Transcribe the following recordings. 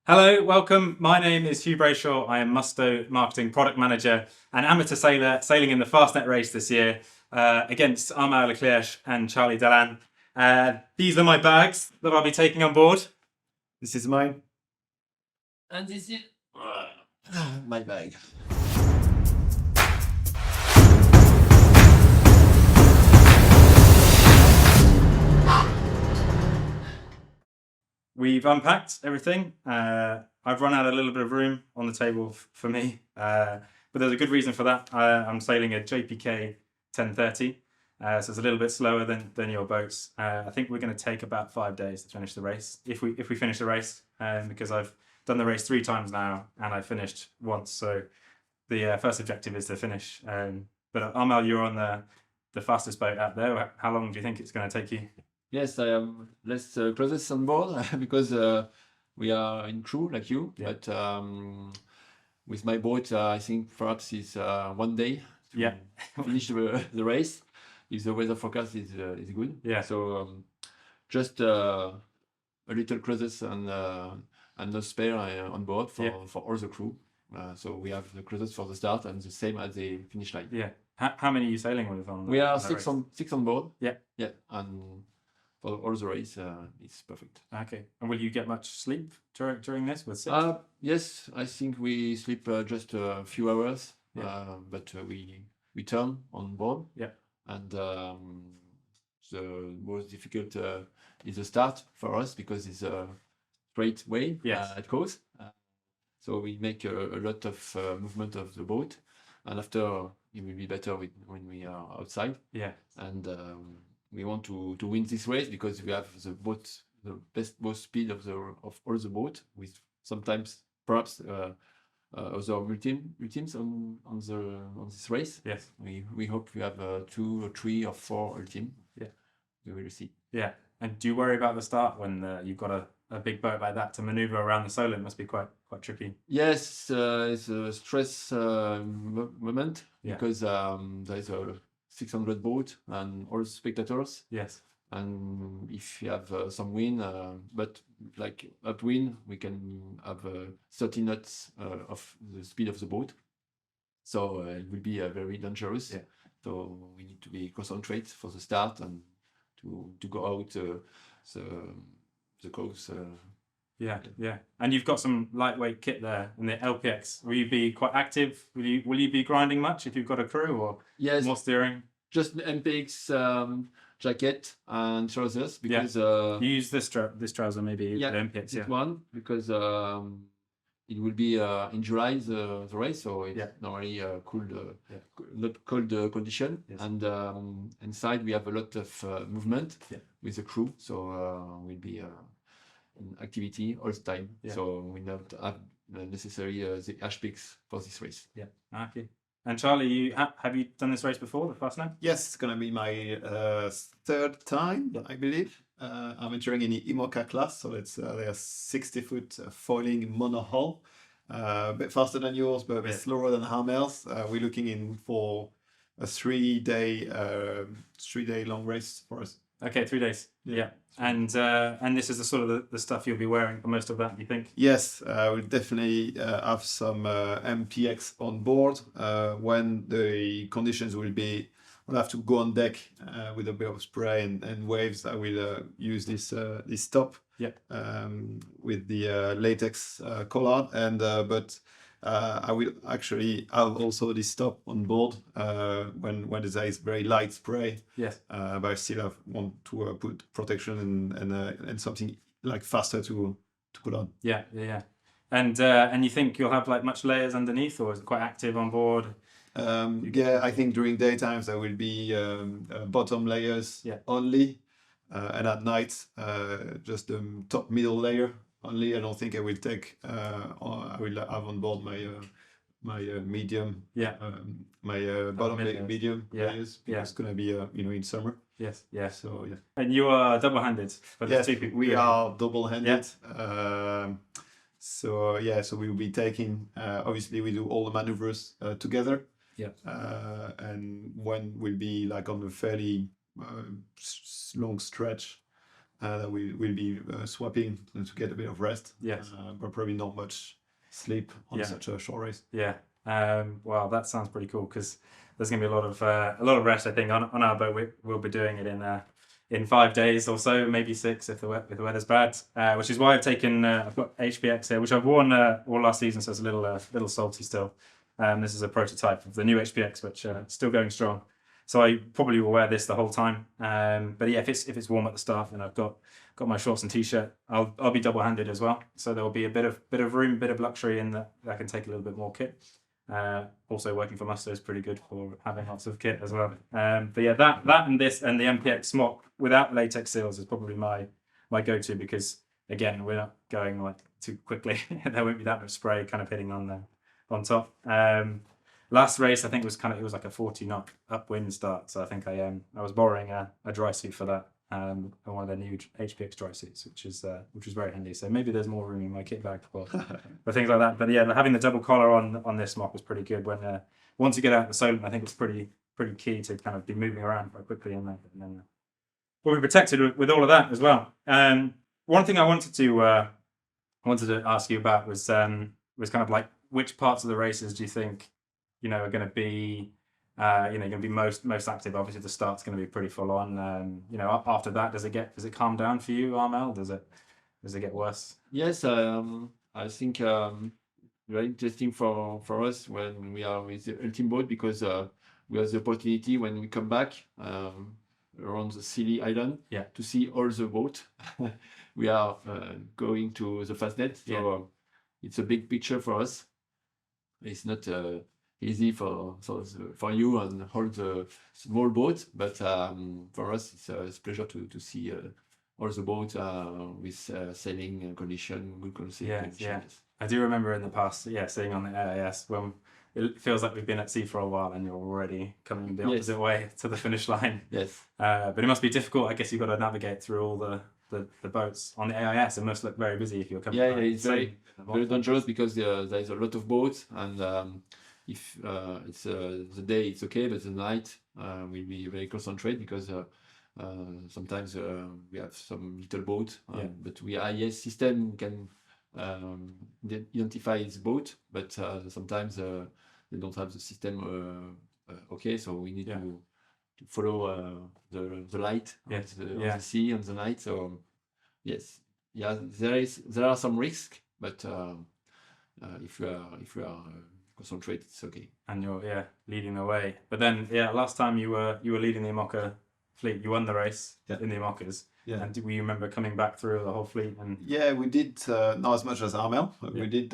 Hello, welcome. My name is Hugh Brayshaw. I am Musto Marketing Product Manager and amateur sailor sailing in the Fastnet Race this year against Armel Le Cle and Charlie Dalin. These are my bags that I'll be taking on board. This is mine. And this is my bag. We've unpacked everything. I've run out a little bit of room on the table for me, but there's a good reason for that. I'm sailing a JPK 1030, so it's a little bit slower than your boats. I think we're going to take about 5 days to finish the race, if we finish the race, because I've done the race 3 times now and I finished once. So the first objective is to finish. But Armel, you're on the fastest boat out there. How long do you think it's going to take you? Yes, I am less closest on board because we are in crew like you. Yeah. But with my boat, I think perhaps it's 1 day to finish the race if the weather forecast is good. Yeah. So just a little closest and no spare on board for all the crew. So we have the closest for the start and the same at the finish line. Yeah. How many are you sailing with on? We are on that six on board. Yeah. Yeah, and for all the race, it's perfect. Okay. And will you get much sleep during this with 6? Yes, I think we sleep just a few hours. Yeah. But we turn on board. Yeah. And the most difficult is the start for us because it's a straight way at coast. So we make a lot of movement of the boat, and after it will be better when we are outside. Yeah. And we want to win this race because we have the best boat speed of all the boat, with sometimes perhaps other ultimes on this race. Yes. We hope we have 2 or 3 or 4 ultim. Yeah. We will see. Yeah. And do you worry about the start when you've got a big boat like that to maneuver around the solo? It must be quite tricky. Yes, it's a stress moment because there is a 600 boat and all spectators. Yes. And if you have some wind, but like upwind, we can have 30 knots of the speed of the boat. So it will be very dangerous. Yeah. So we need to be concentrate for the start and to go out the coast. Yeah. And you've got some lightweight kit there in the LPX. Will you be quite active? Will you be grinding much if you've got a crew, or more steering? Just MPX jacket and trousers because you use this trouser maybe. Yeah, the MPX. this one because it will be in July the race, so it's normally not cold condition. Yes. And inside we have a lot of movement with the crew, so we'll be in activity all the time. Yeah. So we not have necessary the ash picks for this race. Yeah. Okay. And Charlie, have you done this race before, the Fastnet? Yes, it's going to be my 3rd time, I believe. I'm entering in the IMOCA class, so it's they are 60-foot foiling monohull. A bit faster than yours, but a bit slower than Armel's. We're looking in for a 3-day long race for us. Okay, 3 days. Yeah. And this is the sort of the stuff you'll be wearing for most of that, do you think? Yes, we'll definitely have some MPX on board. When the conditions we'll have to go on deck with a bit of spray and waves. I will use this top with the latex collar, and but I will actually have also this top on board when there is very light spray. Yes. But I still want to put protection and something like faster to put on. Yeah. And you think you'll have like much layers underneath, or is it quite active on board? I think during daytimes there will be bottom layers only, and at night just the top middle layer only. I don't think I will take. I will have on board my medium. My bottom medium layers. Because it's gonna be in summer. Yes. So And you are double-handed. Yes, we are double-handed. So we will be taking. Obviously, we do all the maneuvers together. Yeah. And when we'll be like on a fairly long stretch, that we'll be swapping to get a bit of rest. Yes. But probably not much sleep on such a short race. Yeah. Well, that sounds pretty cool because there's going to be a lot of rest. I think on our boat we'll be doing it in 5 days or so, maybe 6 if the weather's bad. Which is why I've taken I've got HPX here, which I've worn all last season, so it's a little salty still. This is a prototype of the new HPX, which is still going strong. So I probably will wear this the whole time. But yeah, if it's warm at the start, then I've got my shorts and t-shirt. I'll be double-handed as well, so there will be a bit of room, bit of luxury in that I can take a little bit more kit. Also, working for Musto is pretty good for having lots of kit as well. But yeah, that and this and the MPX smock without latex seals is probably my go-to, because again, we're not going like too quickly. There won't be that much spray kind of hitting on top. Last race, I think it was like a 40 knot upwind start, so I think I was borrowing a dry suit for that, one of the new HPX dry suits, which was very handy. So maybe there's more room in my kit bag for things like that. But yeah, having the double collar on this mock was pretty good. When once you get out the Solent, I think it's pretty key to kind of be moving around quite quickly in there, and then we'll be protected with all of that as well. One thing I wanted to ask you about was kind of like, which parts of the races do you think are going to be going to be most active? Obviously the start's going to be pretty full on. After that, does it calm down for you, Armel? Does it get worse? Yes, I think very interesting for us when we are with the ultimate boat, because we have the opportunity when we come back around the Scilly Island to see all the boat. We are going to the Fastnet, so it's a big picture for us. It's not easy for you and all the small boats, but for us it's a pleasure to see all the boats with sailing condition, good conditions. Yeah. I do remember in the past, seeing on the AIS when it feels like we've been at sea for a while and you're already coming the opposite way to the finish line. Yes. But it must be difficult. I guess you've got to navigate through all the boats on the AIS. It must look very busy if you're coming. Yeah, it's very dangerous because there is a lot of boats, and if it's the day, it's okay, but the night will be very concentrated, because sometimes we have some little boat, but we AIS system can identify its boat, but sometimes they don't have the system okay, so we need to follow the light on the sea on the night. So yes, there are some risks, but if we are concentrated, it's okay. And you're leading the way. But then last time you were leading the IMOCA fleet, you won the race in the IMOCAs. Yeah. And do you remember coming back through the whole fleet? And yeah, we did not as much as Armel. We did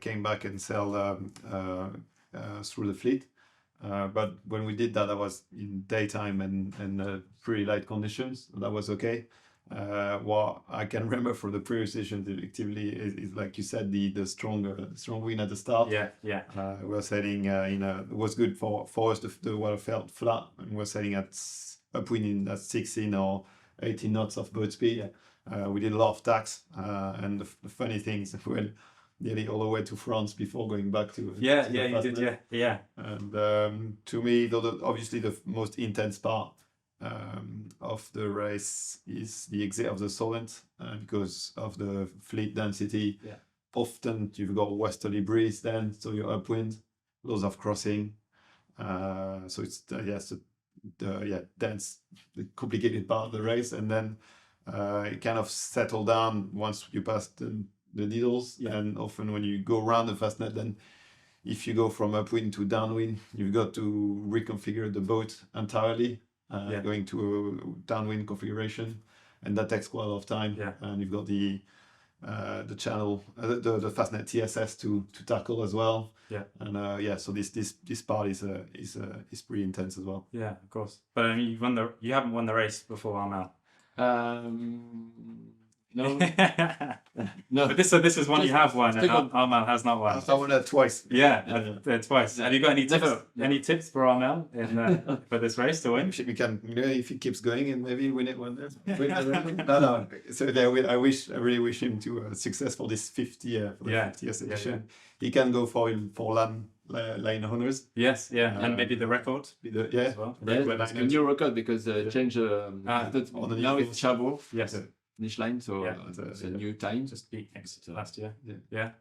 came back and sailed through the fleet. But when we did that, I was in daytime and pretty light conditions. That was okay. What I can remember from the previous session effectively is like you said, the strong wind at the start. We were sailing it was good for us. The water felt flat, and we were sailing at upwind at 16 or 18 knots of boat speed. We did a lot of tacks, and the funny thing is we went nearly all the way to France before going back to you did. And to me, obviously the most intense part of the race is the exit of the Solent, because of the fleet density. Often you've got westerly breeze then, so you're upwind, lots of crossing, so it's the dense, the complicated part of the race, and then it kind of settled down once you pass the needles. And often when you go around the Fastnet, then if you go from upwind to downwind, you've got to reconfigure the boat entirely, going to a downwind configuration, and that takes quite a lot of time. And you've got the channel, the Fastnet TSS to tackle as well. And so this part is pretty intense as well. Yeah, of course. But I mean, you haven't won the race before, Armel. No. No. But this is one you have won, and Armel has not won. I won that twice. Twice. Have you got any tips for Armel for this race to win? We can, if he keeps going, and maybe win it one day. No. So I really wish him to success for this 50th edition. He can go for land lane owners. Yes, yeah, and maybe the record as well. It's a new record because change on the now it's Chabot. Yes. Finish line, so it's a new time. Just beat next last year. Yeah.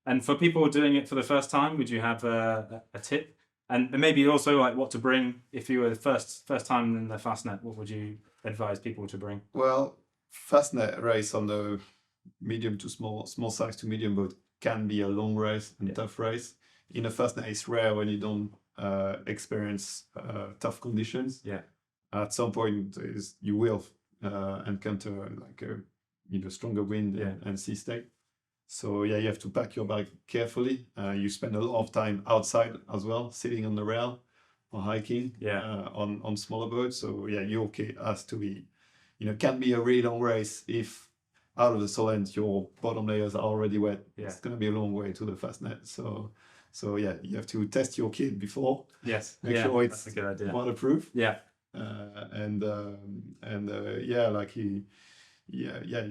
And for people doing it for the first time, would you have a tip? And maybe also like what to bring if you were the first time in the Fastnet. What would you advise people to bring? Well, Fastnet race on the medium to small size to medium boat can be a long race and tough race. In a Fastnet, it's rare when you don't experience tough conditions. Yeah. At some point, you will encounter like a stronger wind and sea state. So you have to pack your bag carefully. You spend a lot of time outside as well, sitting on the rail or hiking on smaller boats. So your kit has to be, can be a really long race if out of the Solent your bottom layers are already wet. Yeah. It's going to be a long way to the Fastnet. So you have to test your kit before. Yes. Make sure it's that's a good idea. waterproof. Yeah. You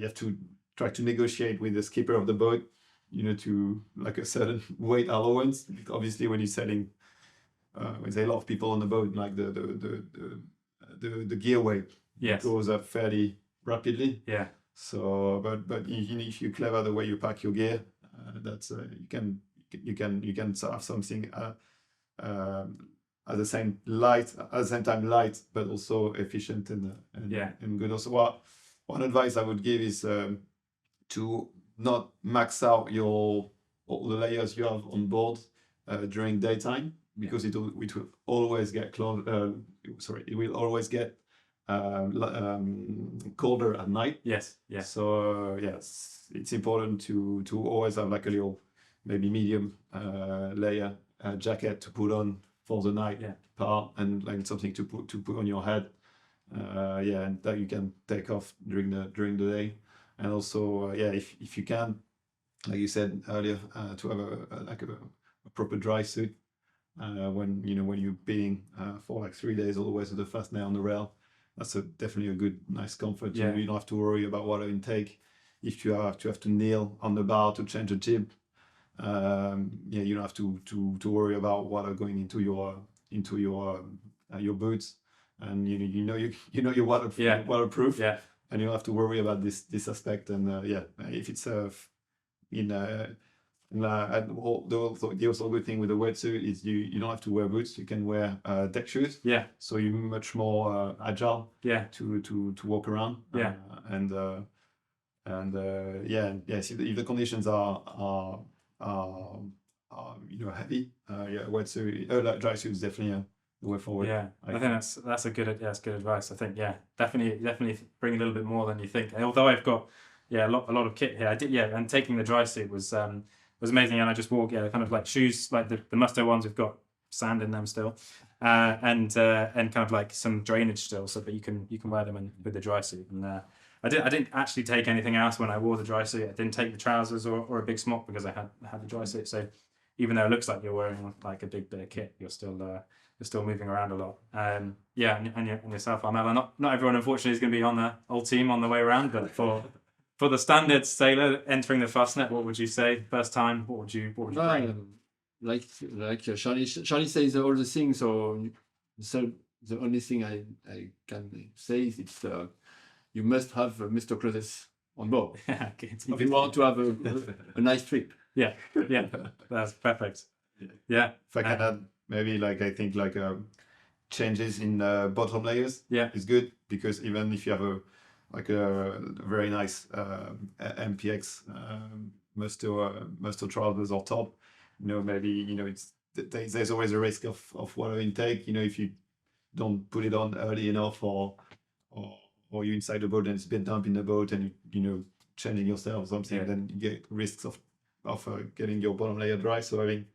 have to try to negotiate with the skipper of the boat, to like a certain weight allowance. Obviously, when you're sailing, there's a lot of people on the boat, like the gear weight goes up fairly rapidly. Yeah. So, but if you're clever the way you pack your gear, that's you can have something at the same time light, but also efficient and good. Also, one advice I would give is to not max out all the layers you have on board during daytime, because it will always get it will always get colder at night. Yes. Yeah. So it's important to always have like a little maybe medium layer jacket to put on for the night part, and like something to put on your head. And that you can take off during the day. And also, if you can, like you said earlier, to have a proper dry suit when you're being for like 3 days all the way to the Fastnet on the rail. That's definitely a good, nice comfort. Yeah. You don't have to worry about water intake. If you have to kneel on the bar to change a jib, you don't have to worry about water going into your boots, and you're waterproof. Yeah. And you don't have to worry about this aspect. And if it's the also good thing with the wetsuit is you don't have to wear boots. You can wear deck shoes. Yeah. So you're much more agile. Yeah. To walk around. Yeah. Yes. If the conditions are heavy, wetsuit, dry suit is definitely the way forward. Yeah, I think that's a good advice. I think definitely bring a little bit more than you think. And although I've got a lot of kit here, I did and taking the dry suit was amazing. And I just wore kind of like shoes like the Musto ones. We've got sand in them still, and kind of like some drainage still, so that you can wear them with the dry suit. And I didn't actually take anything else when I wore the dry suit. I didn't take the trousers or a big smock because I had the dry suit. So even though it looks like you're wearing like a big bit of kit, you're still moving around a lot. And yourself, Armel. Not everyone, unfortunately, is going to be on the old team on the way around. But for the standard sailor entering the Fastnet, what would you say? First time, what would you bring? Like Charlie says all the things. So the only thing I can say is it's you must have Mr. Clothes on board if you want to have a nice trip. Yeah, that's perfect. Yeah, if I can add. Maybe I think changes in bottom layers is good, because even if you have a very nice MPX Musto trousers or top, maybe there's always a risk of water intake. If you don't put it on early enough, or you're inside the boat and it's a bit damp in the boat, and changing yourself or something, then you get risks of getting your bottom layer dry. So having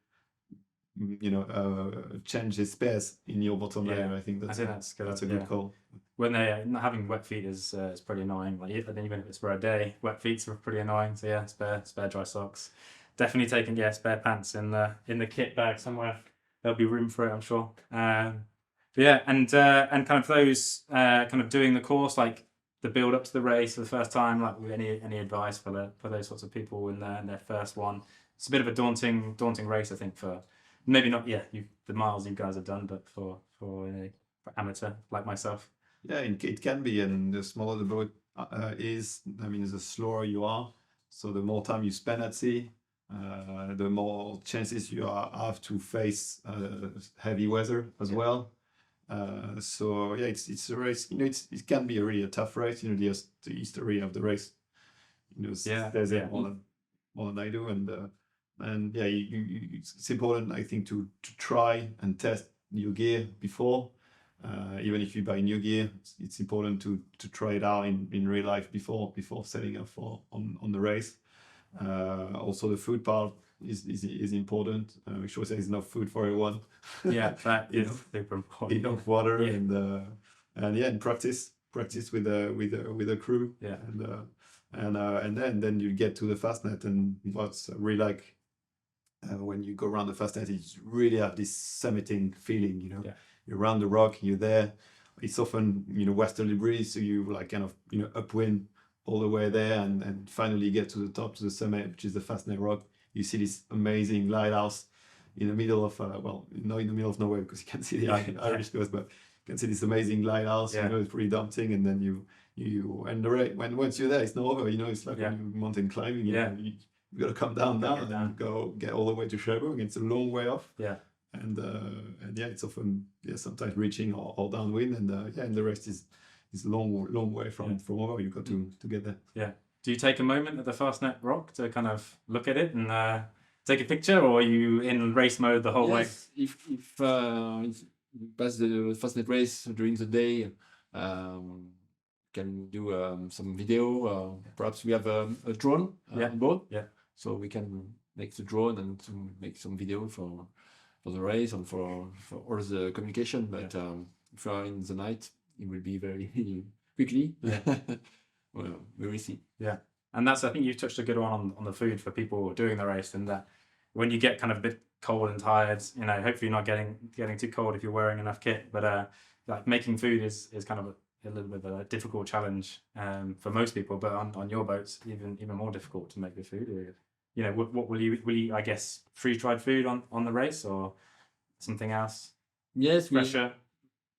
change the spares in your bottom layer. I think that's a good call. When they not having wet feet is pretty annoying. Like even if it's for a day, wet feet are pretty annoying. So spare dry socks. Definitely taking spare pants in the kit bag somewhere. There'll be room for it, I'm sure. And kind of those kind of doing the course, like the build up to the race for the first time. Like any advice for those sorts of people in their first one? It's a bit of a daunting race, I think, for maybe not. Yeah, the miles you guys have done, but for amateur like myself. Yeah, it can be, and the smaller the boat is, I mean, the slower you are. So the more time you spend at sea, the more chances you have to face heavy weather as well. So yeah, it's a race. You know, it can be really a tough race. You know, the history of the race. You know, there's more than I do, and yeah, it's important, I think, to try and test new gear before. Even if you buy new gear, it's important to try it out in real life before setting up on the race. Also, the food part is important. Make sure there's enough food for everyone. Yeah, that is super important. Enough water and yeah, and practice with the crew. Yeah, and then you get to the Fastnet, and what's really like when you go around the Fastnet, you really have this summiting feeling. You know, you're around the rock, you're there. It's often, you know, westerly breeze, so you like kind of, you know, upwind all the way there, and finally get to the top, to the summit, which is the Fastnet Rock. You see this amazing lighthouse in the middle of well, not in the middle of nowhere because you can't see the Irish coast, but you can see this amazing lighthouse. You know, it's pretty daunting, and then you and the rate, once you're there, it's not over. You know, it's like when you're mountain climbing. You know, you've got to come down and go get all the way to Cherbourg. It's a long way off. Yeah. And yeah, it's often sometimes reaching or downwind, and and the rest is a long way from over. You've got to get there. Yeah. Do you take a moment at the Fastnet Rock to kind of look at it and take a picture, or are you in race mode the whole way? If you pass the Fastnet race during the day, can do some video. Perhaps we have a drone on board. Yeah. So we can make the drone and to make some video for the race and for all the communication. But if you are in the night, it will be very quickly. Yeah. Well, we will see. Yeah. And that's, I think you touched a good one on the food for people doing the race, and that when you get kind of a bit cold and tired, you know, hopefully not getting too cold if you're wearing enough kit, but like making food is kind of a little bit of a difficult challenge for most people, but on your boats, even more difficult to make the food. You know, what will you I guess freeze-dried food on the race or something else? Yes, fresher.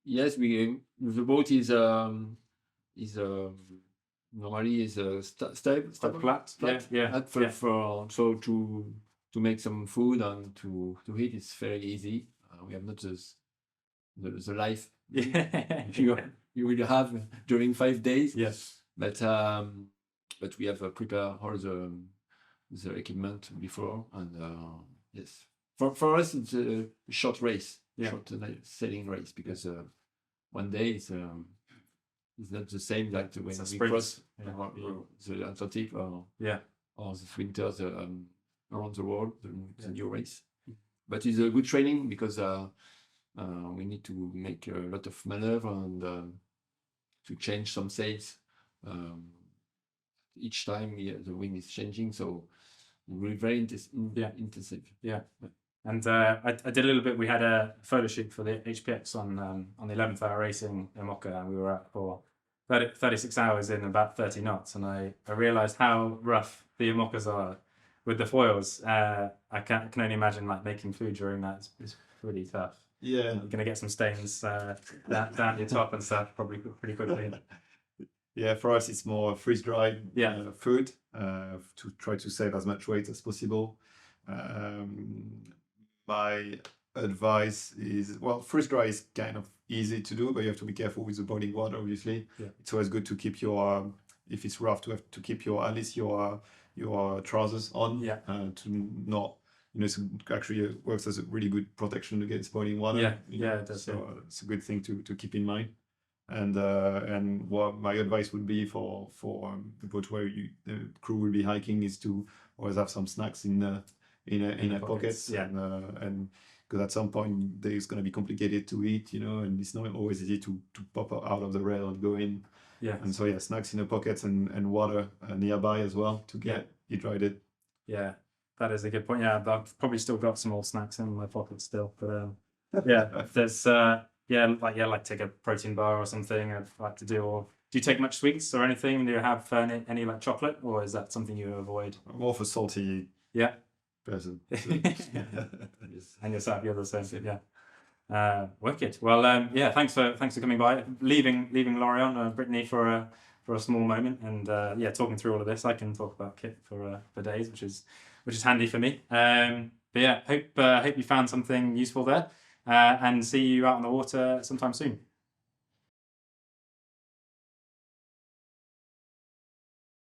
The boat is normally is stable, flat. Yeah. So to make some food and to eat, it's very easy. We have not the life you will have during 5 days. Yes, but we have prepared all the equipment before, and yes, for us it's a short race, short sailing race, because 1 day is not the same like when we cross the Atlantic or the winters around the world, the new race. But it's a good training because we need to make a lot of maneuver and to change some sails each time the wind is changing, so we're very intensive. Yeah. And I did a little bit. We had a photo shoot for the HPX on the 11th hour racing in Mocha, and we were out for 36 hours in about 30 knots, and I realized how rough the Mochas are with the foils. I can only imagine like making food during that is pretty tough. Yeah, you're gonna get some stains down your top and stuff probably pretty quickly. Yeah, for us it's more freeze-dried food to try to save as much weight as possible. My advice is, well, freeze-dry is kind of easy to do, but you have to be careful with the boiling water, obviously. Yeah. It's always good to keep your, if it's rough, to keep at least your trousers on. Yeah. To not, you know, it actually works as a really good protection against boiling water. Yeah, yeah, it does. So it's a good thing to keep in mind. And what my advice would be for the boat where the crew will be hiking is to always have some snacks in their pockets. Yeah. And because at some point there's going to be complicated to eat, you know, and it's not always easy to pop out of the rail and go in. Yeah. And so snacks in the pockets and water nearby as well to get hydrated. Yeah, that is a good point. Yeah, I've probably still got some old snacks in my pocket still, but yeah, there's like take a protein bar or something. I'd like to do. Or do you take much sweets or anything? Do you have any like chocolate, or is that something you avoid? More for salty. Yeah. person. Yes. And yourself, you're the same. Yeah. Wicked. Well, yeah. Thanks for coming by, leaving Lorient, Brittany for a small moment, and yeah, talking through all of this. I can talk about kit for days, which is handy for me. But yeah, hope you found something useful there, and see you out on the water sometime soon.